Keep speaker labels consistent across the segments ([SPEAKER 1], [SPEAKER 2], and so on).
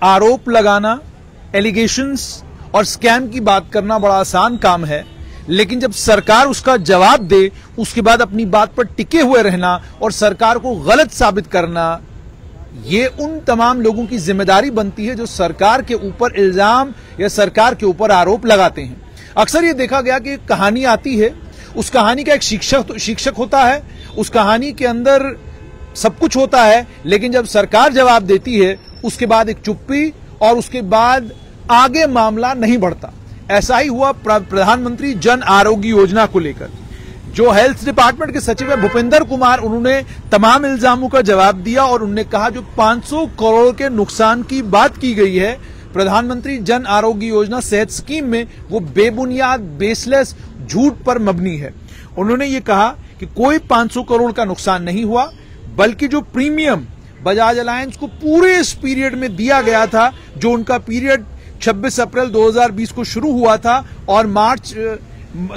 [SPEAKER 1] आरोप लगाना, एलिगेशंस और स्कैम की बात करना बड़ा आसान काम है, लेकिन जब सरकार उसका जवाब दे उसके बाद अपनी बात पर टिके हुए रहना और सरकार को गलत साबित करना, ये उन तमाम लोगों की जिम्मेदारी बनती है जो सरकार के ऊपर इल्जाम या सरकार के ऊपर आरोप लगाते हैं। अक्सर ये देखा गया कि कहानी आती है, उस कहानी का एक शिक्षक होता है, उस कहानी के अंदर सब कुछ होता है, लेकिन जब सरकार जवाब देती है उसके बाद एक चुप्पी और उसके बाद आगे मामला नहीं बढ़ता। ऐसा ही हुआ प्रधानमंत्री जन आरोग्य योजना को लेकर। जो हेल्थ डिपार्टमेंट के सचिव है भूपेंद्र कुमार, उन्होंने तमाम इल्जामों का जवाब दिया और उन्होंने कहा जो 500 करोड़ के नुकसान की बात की गई है प्रधानमंत्री जन आरोग्य योजना सेहत स्कीम में, वो बेबुनियाद, बेसलेस, झूठ पर मबनी है। उन्होंने ये कहा कि कोई 500 करोड़ का नुकसान नहीं हुआ, बल्कि जो प्रीमियम बजाज अलायंस को पूरे इस पीरियड में दिया गया था, जो उनका पीरियड 26 अप्रैल 2020 को शुरू हुआ था और मार्च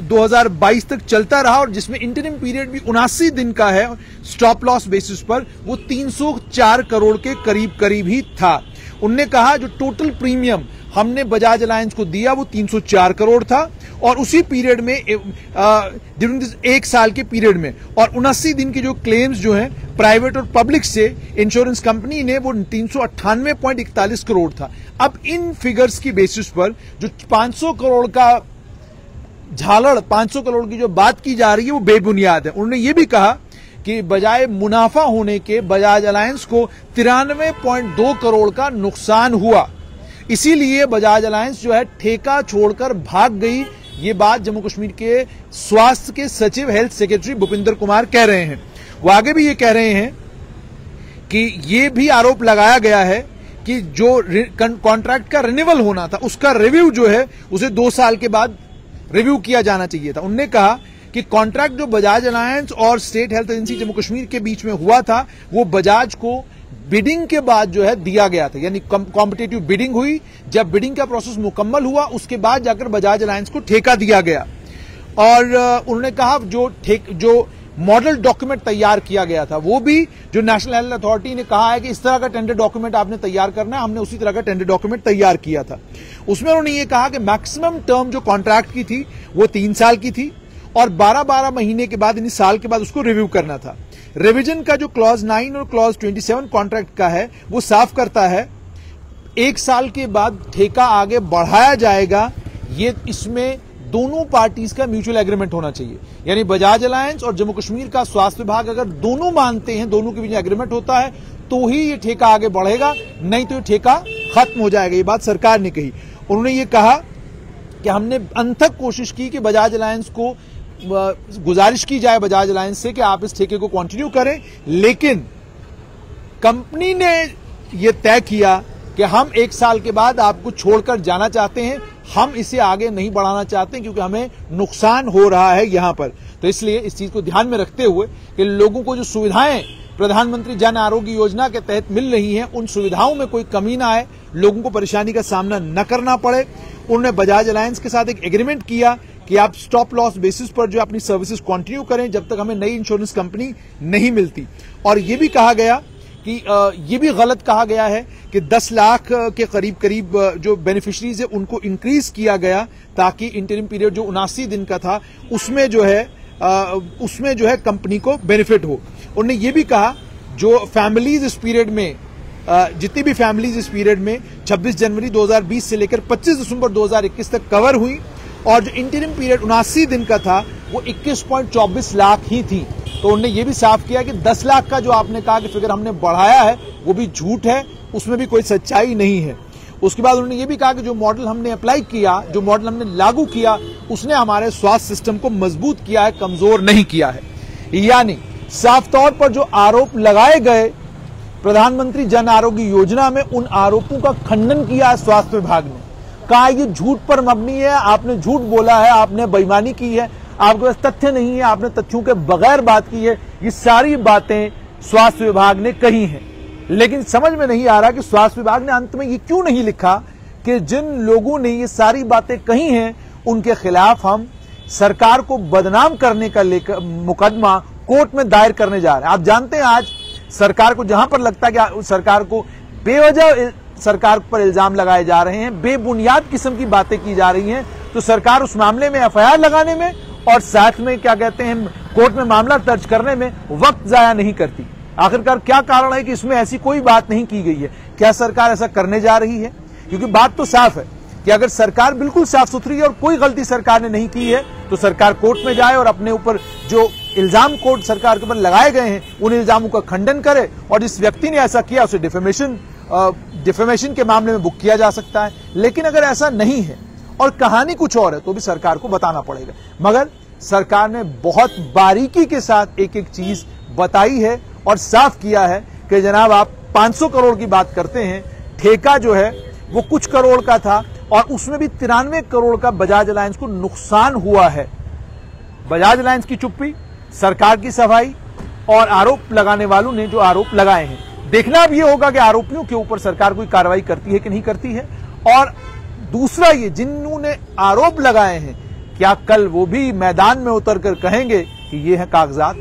[SPEAKER 1] 2022 तक चलता रहा और जिसमें इंटरिम पीरियड भी 79 दिन का है स्टॉप लॉस बेसिस पर, वो 304 करोड़ के करीब ही था। उनने कहा जो टोटल प्रीमियम हमने बजाज अलायंस को दिया वो 304 करोड़ था और उसी पीरियड में ड्यूरिंग दिस एक साल के पीरियड में, और 79 दिन के जो क्लेम्स जो हैं प्राइवेट और पब्लिक से इंश्योरेंस कंपनी ने, वो 398.41 करोड़ था। अब इन फिगर्स की बेसिस पर जो 500 करोड़ का झालड़, 500 करोड़ की जो बात की जा रही है वो बेबुनियाद है। उन्होंने ये भी कहा कि बजाय मुनाफा होने के बजाज अलायंस को 93.2 करोड़ का नुकसान हुआ, इसीलिए बजाज अलायंस जो है ठेका छोड़कर भाग गई। ये बात जम्मू कश्मीर के स्वास्थ्य के सचिव, हेल्थ सेक्रेटरी भूपेंद्र कुमार कह रहे हैं। वो आगे भी ये कह रहे हैं कि ये भी आरोप लगाया गया है कि जो कॉन्ट्रैक्ट का रिन्यूअल होना था उसका रिव्यू जो है उसे 2 साल के बाद रिव्यू किया जाना चाहिए था। उन्होंने कहा कि कॉन्ट्रैक्ट जो बजाज अलायंस और state health agency Jammu Kashmir के बीच में हुआ था वो बजाज को बिडिंग के बाद जो है दिया गया था, यानी कॉम्पिटिटिव बिडिंग हुई। जब बिडिंग का प्रोसेस मुकम्मल हुआ उसके बाद जाकर बजाज अलायंस को ठेका दिया गया। और उन्होंने कहा जो मॉडल डॉक्यूमेंट तैयार किया गया था वो भी जो नेशनल हेल्थ अथॉरिटी ने कहा है कि इस तरह का टेंडर डॉक्यूमेंट आपने तैयार करना है, हमने उसी तरह का टेंडर डॉक्यूमेंट तैयार किया था। उसमें उन्होंने ये कहा कि मैक्सिमम टर्म जो कॉन्ट्रैक्ट की थी वो 3 साल की थी और 12-12 महीने के बाद, यानी साल के बाद उसको रिव्यू करना था। रिवीजन का जो क्लॉज 9 और क्लॉज 27 कॉन्ट्रैक्ट का है वो साफ करता है 1 साल के बाद ठेका आगे बढ़ाया जाएगा। ये इसमें दोनों पार्टीज का म्यूचुअल एग्रीमेंट होना चाहिए, यानी बजाज अलायंस और जम्मू कश्मीर का स्वास्थ्य विभाग अगर दोनों मानते हैं, दोनों के बीच एग्रीमेंट होता है तो ही ये ठेका आगे बढ़ेगा, नहीं तो ये ठेका खत्म हो जाएगा। ये बात सरकार ने कही। उन्होंने ये कहा कि हमने अनथक कोशिश की कि बजाज अलायंस को गुजारिश की जाए बजाज अलायंस से कि आप इस ठेके को कंटिन्यू करें, लेकिन कंपनी ने यह तय किया कि हम 1 साल के बाद आपको छोड़कर जाना चाहते हैं, हम इसे आगे नहीं बढ़ाना चाहते क्योंकि हमें नुकसान हो रहा है यहां पर। तो इसलिए इस चीज को ध्यान में रखते हुए कि लोगों को जो सुविधाएं प्रधानमंत्री जन आरोग्य योजना के तहत मिल रही हैं उन सुविधाओं में कोई कमी ना आए, लोगों को परेशानी का सामना न करना पड़े। उन्होंने बजाज अलायंस के साथ एक एग्रीमेंट किया कि आप स्टॉप लॉस बेसिस पर जो अपनी सर्विसेज कंटिन्यू करें जब तक हमें नई इंश्योरेंस कंपनी नहीं मिलती। और यह भी कहा गया कि ये भी गलत कहा गया है कि 10 लाख के करीब जो बेनिफिशरीज है उनको इंक्रीज किया गया ताकि इंटरिम पीरियड जो 79 दिन का था उसमें जो है कंपनी को बेनिफिट हो। उन्होंने ये भी कहा जो फैमिलीज इस पीरियड में, जितनी भी फैमिलीज इस पीरियड में 26 जनवरी 2020 से लेकर 25 दिसंबर 2021 तक कवर हुई और जो इंटरिम पीरियड 79 दिन का था वो 21.24 लाख ही थी। तो उन्होंने ये भी साफ किया कि 10 लाख का जो आपने कहा कि फिगर हमने बढ़ाया है वो भी झूठ है, उसमें भी कोई सच्चाई नहीं है। उसके बाद उन्होंने ये भी कहा कि जो मॉडल हमने अप्लाई किया, जो मॉडल हमने लागू किया, उसने हमारे स्वास्थ्य सिस्टम को मजबूत किया है, कमजोर नहीं किया है। यानी साफ तौर पर जो आरोप लगाए गए प्रधानमंत्री जन आरोग्य योजना में, उन आरोपों का खंडन किया है स्वास्थ्य विभाग ने। कहा ये झूठ पर मबनी है, आपने झूठ बोला है, आपने बेईमानी की है, आपके पास तथ्य नहीं है, आपने तथ्यों के बगैर बात की है। ये सारी बातें स्वास्थ्य विभाग ने कही हैं, लेकिन समझ में नहीं आ रहा कि स्वास्थ्य विभाग ने अंत में ये क्यों नहीं लिखा कि जिन लोगों ने ये सारी बातें कही हैं उनके खिलाफ हम सरकार को बदनाम करने का लेकर मुकदमा कोर्ट में दायर करने जा रहे हैं। आप जानते हैं आज सरकार को जहां पर लगता है कि सरकार को बेवजह सरकार पर इल्जाम लगाए जा रहे हैं, बेबुनियाद किस्म की बातें की जा रही हैं, तो सरकार उस मामले में एफआईआर लगाने में और साथ में क्या कहते हैं कोर्ट में मामला दर्ज करने में वक्त जाया नहीं करती। आखिरकार क्या कारण है कि इसमें ऐसी कोई बात नहीं की गई है? क्या सरकार ऐसा करने जा रही है? क्योंकि बात तो साफ है कि अगर सरकार बिल्कुल साफ सुथरी है और कोई गलती सरकार ने नहीं की है तो सरकार कोर्ट में जाए और अपने ऊपर जो इल्जाम कोर्ट सरकार के ऊपर लगाए गए हैं उन इल्जामों का खंडन करे, और जिस व्यक्ति ने ऐसा किया उसे डिफेमेशन के मामले में बुक किया जा सकता है। लेकिन अगर ऐसा नहीं है और कहानी कुछ और है तो भी सरकार को बताना पड़ेगा। मगर सरकार ने बहुत बारीकी के साथ एक एक चीज बताई है और साफ किया है कि जनाब आप 500 करोड़ की बात करते हैं, ठेका जो है वो कुछ करोड़ का था और उसमें भी 93 करोड़ का बजाज अलायंस को नुकसान हुआ है। बजाज अलायंस की चुप्पी, सरकार की सफाई और आरोप लगाने वालों ने जो आरोप लगाए हैं। देखना अब यह होगा कि आरोपियों के ऊपर सरकार कोई कार्रवाई करती है कि नहीं करती है। और दूसरा ये, जिन्होंने आरोप लगाए हैं क्या कल वो भी मैदान में उतरकर कहेंगे कि ये है कागजात?